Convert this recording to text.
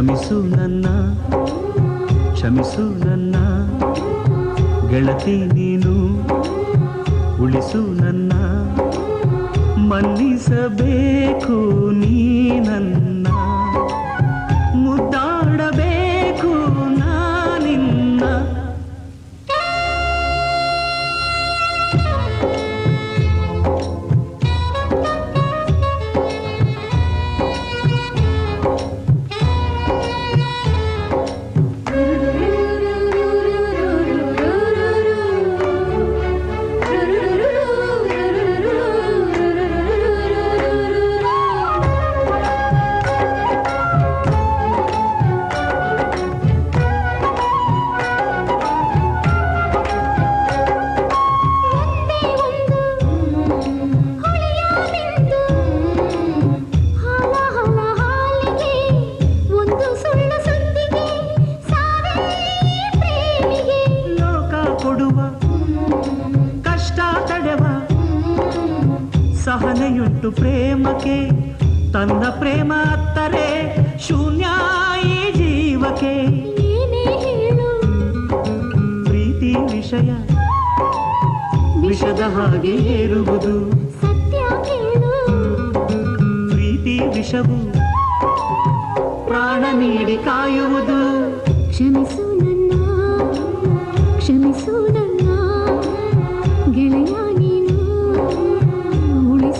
ಕ್ಷಮಿಸು ನನ್ನ ಕ್ಷಮಿಸು ನನ್ನ ಗೆಳತಿ ನೀನು ಉಳಿಸು ನನ್ನ ಮನ್ನಿಸಬೇಕು ನೀ ನನ್ನ ಮುದ್ದಾಡಬೇಕು ನಾನಿನ್ನ ಸಹನೆಯುಂಟು ಪ್ರೇಮಕ್ಕೆ ತನ್ನ ಪ್ರೇಮ ಅತ್ತರೆ ಶೂನ್ಯ ಈ ಜೀವಕ್ಕೆ ಪ್ರೀತಿ ವಿಷಯ ವಿಷದ ಹಾಗೆ ಏರುವುದು ಪ್ರೀತಿ ವಿಷವು ಪ್ರಾಣ ನೀಡಿ ಕಾಯುವುದು ಕ್ಷಮಿಸು ನನ್ನ ಗೆಳೆಯ